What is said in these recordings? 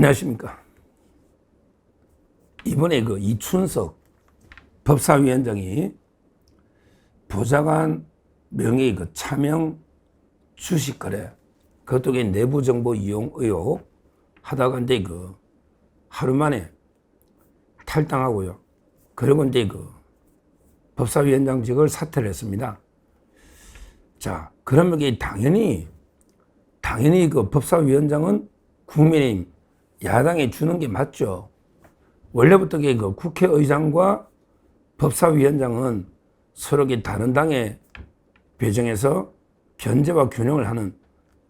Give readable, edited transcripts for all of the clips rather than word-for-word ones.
안녕하십니까. 이번에 그 이춘석 법사위원장이 보좌관 명의 그 차명 주식거래, 그것도 내부정보 이용 의혹 하다가 이제 그 하루 만에 탈당하고요. 그리고 이제 그 법사위원장직을 사퇴를 했습니다. 자, 그러면 이게 당연히 그 법사위원장은 국민의힘 야당에 주는 게 맞죠. 원래부터 그 국회의장과 법사위원장은 서로 다른 당에 배정해서 견제와 균형을 하는,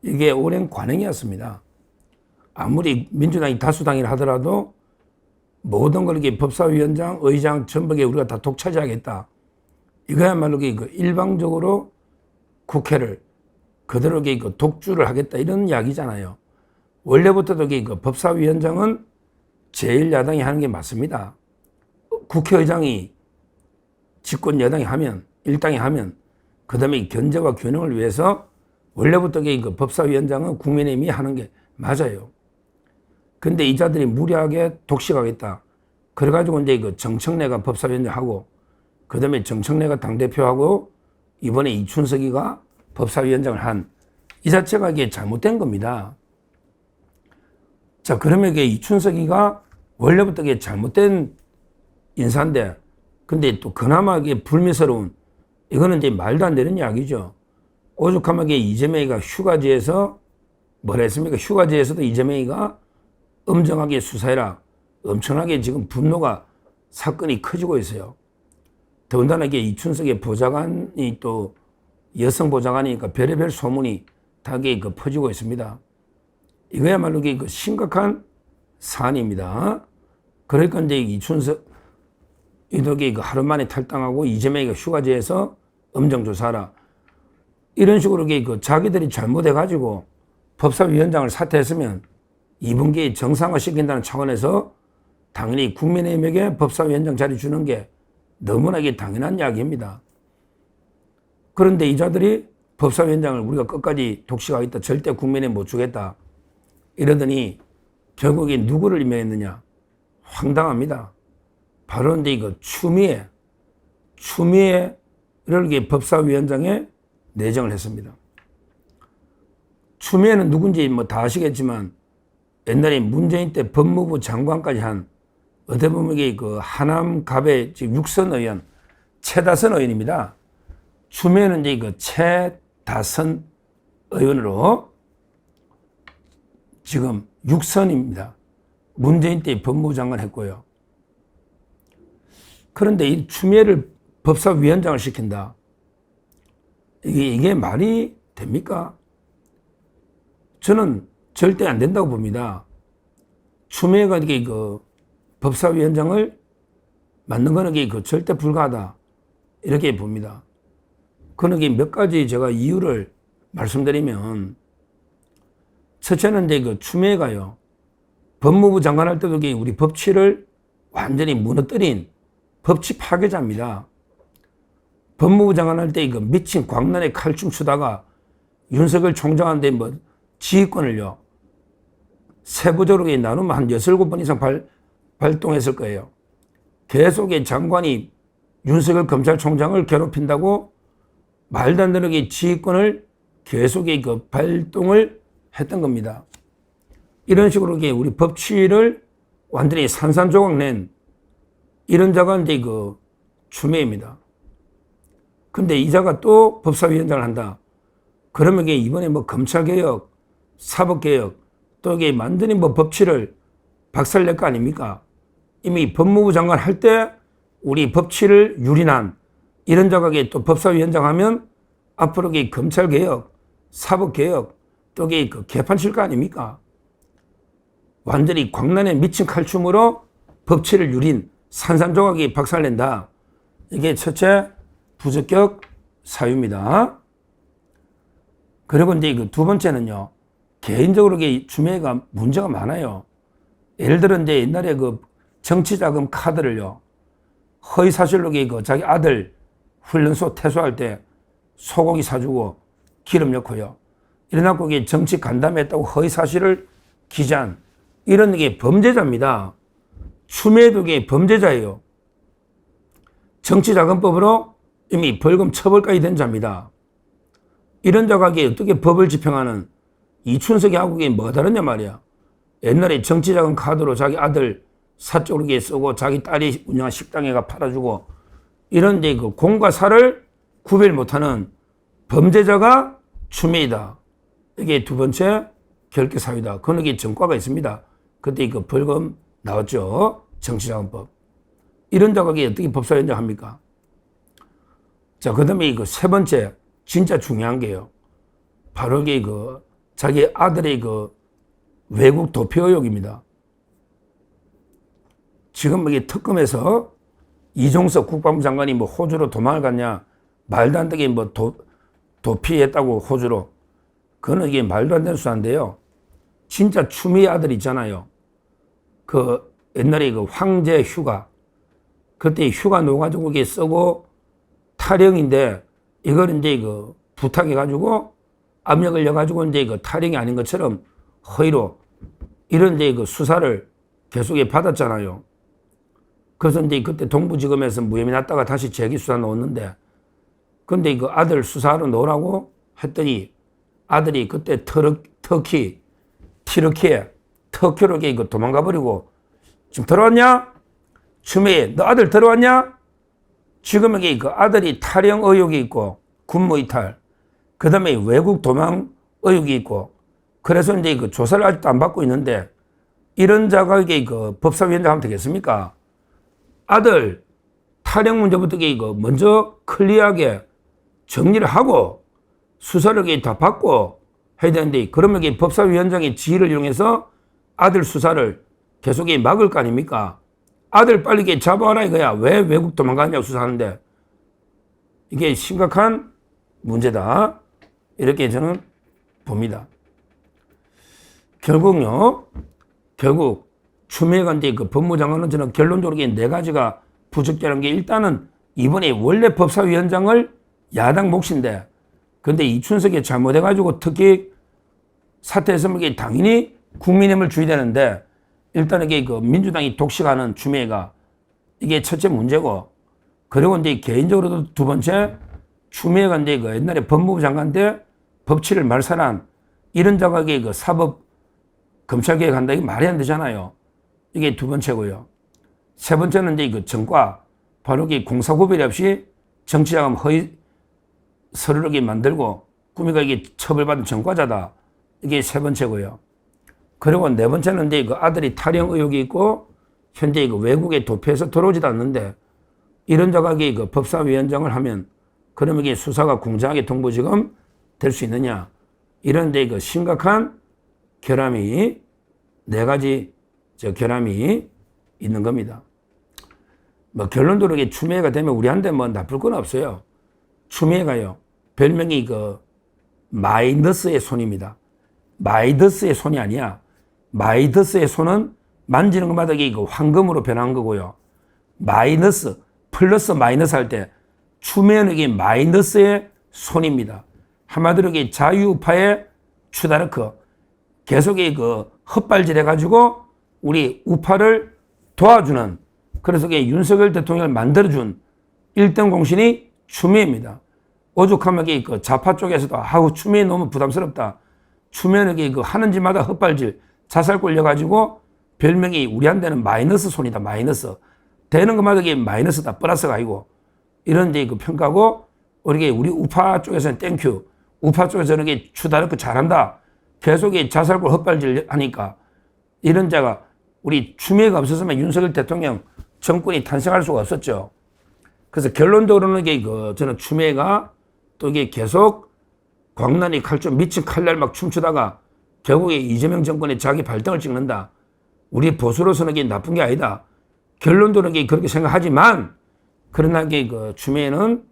이게 오랜 관행이었습니다. 아무리 민주당이 다수당이라 하더라도 모든 걸 법사위원장, 의장 전부에 우리가 다 독차지하겠다. 이거야말로 그 일방적으로 국회를 그대로 독주를 하겠다, 이런 이야기잖아요. 원래부터도 그 법사위원장은 제1야당이 하는 게 맞습니다. 국회의장이 집권 여당이 하면, 일당이 하면, 그 다음에 견제와 균형을 위해서 원래부터 그 법사위원장은 국민의힘이 하는 게 맞아요. 근데 이 자들이 무리하게 독식하겠다. 그래가지고 이제 그 정청래가 법사위원장하고, 그 다음에 정청래가 당대표하고, 이번에 이춘석이가 법사위원장을 한, 이 자체가 이게 잘못된 겁니다. 자, 그러면 이게 이춘석이가 원래부터 이게 잘못된 인사인데, 근데 또 그나마 이게 불미스러운, 이거는 이제 말도 안 되는 이야기죠. 오죽하면 이재명이가 휴가지에서 뭐라 했습니까? 휴가지에서도 이재명이가 엄정하게 수사해라. 엄청나게 지금 분노가, 사건이 커지고 있어요. 더군다나 이게 이춘석의 보좌관이 또 여성 보좌관이니까 별의별 소문이 다 퍼지고 있습니다. 이거야말로 그 심각한 사안입니다. 그러니까 이제 이춘석, 이덕이 하루 만에 탈당하고 이재명이가 휴가지에서 엄정조사하라. 이런 식으로 그 자기들이 잘못해가지고 법사위원장을 사퇴했으면 2분기 정상화 시킨다는 차원에서 당연히 국민의힘에게 법사위원장 자리 주는 게 너무나 당연한 이야기입니다. 그런데 이 자들이 법사위원장을 우리가 끝까지 독식하겠다, 절대 국민의힘 못 주겠다 이러더니 결국에 누구를 임명했느냐? 황당합니다. 바로 이제 이거 추미애를 법사위원장에 내정을 했습니다. 추미애는 누군지 다 아시겠지만 옛날에 문재인 때 법무부 장관까지 한, 어떻게 보면 이게 그 하남갑의 육선 의원, 최다선 의원입니다. 추미애는 이제 그 최다선 의원으로 지금 6선입니다. 문재인 때 법무부 장관 했고요. 그런데 이 추미애를 법사위원장을 시킨다. 이게 말이 됩니까? 저는 절대 안 된다고 봅니다. 추미애가 이게 그 법사위원장을 맡는 거는 그 절대 불가하다, 이렇게 봅니다. 그는 몇 가지 제가 이유를 말씀드리면, 첫째는 이제 그 추미애가요, 법무부 장관 할 때도 우리 법치를 완전히 무너뜨린 법치 파괴자입니다. 법무부 장관 할 때 이거 미친 광란에 칼춤 추다가 윤석열 총장한테 지휘권을요, 세부적으로 나누면 한 6, 7번 이상 발동했을 거예요. 계속 장관이 윤석열 검찰총장을 괴롭힌다고 말도 안 되는 지휘권을 계속 발동을 했던 겁니다. 이런 식으로 우리 법치를 완전히 산산조각 낸 이런 자가 이제 그 추미애입니다. 근데 이 자가 또 법사위원장을 한다. 그러면 이번에 검찰개혁, 사법개혁, 또 이게 완전히 법치를 박살낼 거 아닙니까? 이미 법무부 장관 할 때 우리 법치를 유린한 이런 자가 또 법사위원장 하면 앞으로 검찰개혁, 사법개혁, 또 그 개판 칠 거 아닙니까? 완전히 광란에 미친 칼춤으로 법치를 유린, 산산조각이 박살낸다. 이게 첫째 부적격 사유입니다. 그리고 이제 그 두 번째는요, 개인적으로 추미애가 문제가 많아요. 예를 들어 이제 옛날에 그 정치자금 카드를요, 허위사실로 그 자기 아들 훈련소 퇴소할 때 소고기 사주고 기름 넣고요, 이래놓고 정치 간담회했다고 허위사실을 기재한 이런 게 범죄자입니다. 추미애도 게 범죄자예요. 정치자금법으로 이미 벌금 처벌까지 된 자입니다. 이런 자가 어떻게 법을 집행하는 이춘석이하고 뭐가 다르냐 말이야. 옛날에 정치자금 카드로 자기 아들 사적으로 쓰고 자기 딸이 운영한 식당에 가 팔아주고 이런 그 공과 사를 구별 못하는 범죄자가 추미애다. 이게 두 번째 결계 사유다. 그런 전과가 있습니다. 그때 그 벌금 나왔죠. 정치자금법. 이런 자가 어떻게 법사위원장 합니까? 자, 그 다음에 세 번째, 진짜 중요한 게요. 바로 자기 아들의 외국 도피 의혹입니다. 지금 특검에서 이종석 국방부 장관이 호주로 도망을 갔냐, 말도 안 되게 도피했다고 호주로. 그거는 이게 말도 안 되는 수사인데요. 진짜 추미애 아들 있잖아요. 옛날에 황제 휴가. 그때 휴가 넣어가지고 쓰고 탈영인데 이걸 이제 부탁해가지고 압력을 넣어가지고 탈영이 아닌 것처럼 허위로 이런 수사를 계속 받았잖아요. 그래서 그때 동부지검에서 무혐의 났다가 다시 재기 수사 넣었는데 근데 아들 수사하러 넣으라고 했더니 아들이 그때 터키로 도망가 버리고 지금 들어왔냐? 추미애, 너 아들 들어왔냐? 지금 아들이 탈영 의혹이 있고 군무 이탈, 그 다음에 외국 도망 의혹이 있고 그래서 이제 조사를 아직도 안 받고 있는데 이런 자가 법사위원장 하면 되겠습니까? 아들 탈영 문제부터 먼저 클리어하게 정리를 하고 수사를 다 받고 해야 되는데 그러면 법사위원장의 지위를 이용해서 아들 수사를 계속 막을 거 아닙니까? 아들 빨리 잡아와라 이거야. 왜 외국 도망가냐고 수사하는데 이게 심각한 문제다. 이렇게 저는 봅니다. 결국 추미애가 이제 법무장관은 저는 결론적으로 네 가지가 부적절한 게 일단은 이번에 원래 법사위원장을 야당 몫인데 근데 이춘석이 잘못해가지고 특히 사퇴했으면 당연히 국민의힘을 줘야 되는데 일단 민주당이 독식하는 추미애가 이게 첫째 문제고 그리고 이제 개인적으로도 두 번째 추미애가 이제 옛날에 법무부 장관 때 법치를 말살한 이런 자가 사법 검찰개혁 한다 이게 말이 안 되잖아요. 이게 두 번째고요. 세 번째는 이제 전과 바로 공사구별 없이 정치자금 허위 서류를 만들고 꾸미가 처벌받은 전과자다. 이게 세 번째고요. 그리고 네 번째는 이제 아들이 탈영 의혹이 있고 현재 외국에 도피해서 들어오지도 않는데 이런 자가 법사위원장을 하면 그러면 수사가 공정하게 동부지검 될 수 있느냐. 이런 데 심각한 결함이 네 가지 결함이 있는 겁니다. 결론적으로 추미애가 되면 우리한테 나쁠 건 없어요. 추미애가요. 별명이 마이너스의 손입니다. 마이더스의 손이 아니야. 마이더스의 손은 만지는 것마다 황금으로 변한 거고요. 마이너스, 플러스 마이너스 할 때 추미애는 마이너스의 손입니다. 한마디로 자유우파의 추다르크. 계속 헛발질 해가지고 우리 우파를 도와주는 그래서 윤석열 대통령을 만들어준 1등 공신이 추미애입니다. 오죽하면 좌파 쪽에서도 아우 추미애 너무 부담스럽다. 추미애는 하는 짓마다 헛발질 자살 꼴려가지고 별명이 우리한테는 마이너스 손이다. 마이너스. 되는 것마다 마이너스다. 플러스가 아니고 이런 데 평가고 우리 우파 쪽에서는 땡큐. 우파 쪽에서는 추다르크 잘한다. 계속 자살골 헛발질 하니까 이런 자가 우리 추미애가 없었으면 윤석열 대통령 정권이 탄생할 수가 없었죠. 그래서 결론적으로는 저는 추미애가 또 계속 광란이 칼춤 미친 칼날 막 춤추다가 결국에 이재명 정권에 자기 발등을 찍는다. 우리 보수로서는 나쁜 게 아니다. 결론적으로는 그렇게 생각하지만 그러나 추미애는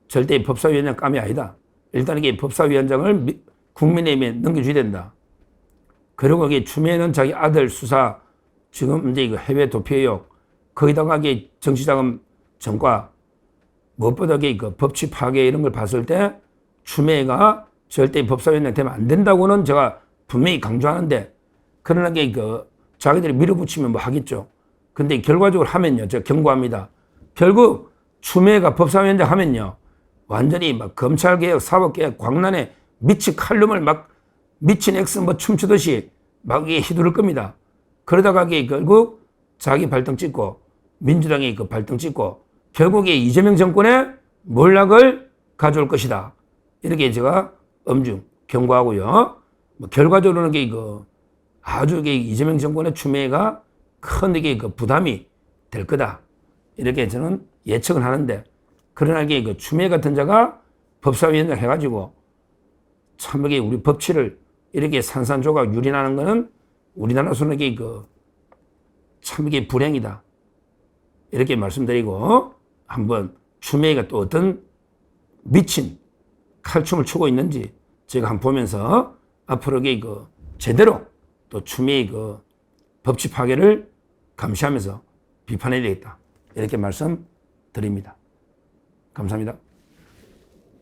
절대 법사위원장 감이 아니다. 일단 법사위원장을 국민의힘에 넘겨줘야 된다. 그리고 추미애는 자기 아들 수사 지금 이제 해외 도피 의혹 거기다가 정치자금 전과 무엇보다 법치 파괴 이런 걸 봤을 때 추미애가 절대 법사위원장 되면 안 된다고는 제가 분명히 강조하는데 그러나 자기들이 밀어붙이면 뭐 하겠죠. 근데 결과적으로 하면요. 제가 경고합니다. 결국 추미애가 법사위원장 하면요. 완전히 막 검찰개혁, 사법개혁, 광란에 미친 칼lum을 막 미친 엑스 뭐 춤추듯이 막 휘두를 겁니다. 그러다가 결국 자기 발등 찍고 민주당이 발등 찍고 결국에 이재명 정권의 몰락을 가져올 것이다. 이렇게 제가 엄중 경고하고요. 뭐 결과적으로는 아주 이재명 정권의 추미애가 큰 부담이 될 거다. 이렇게 저는 예측을 하는데, 그러나 추미애 같은 자가 법사위원장 해가지고 참 우리 법치를 이렇게 산산조각 유린하는 거는 우리나라로서는 참 불행이다. 이렇게 말씀드리고, 한번 추미애가 또 어떤 미친 칼춤을 추고 있는지 제가 한번 보면서 앞으로 제대로 또 추미애 법치 파괴를 감시하면서 비판해야 되겠다. 이렇게 말씀드립니다. 감사합니다.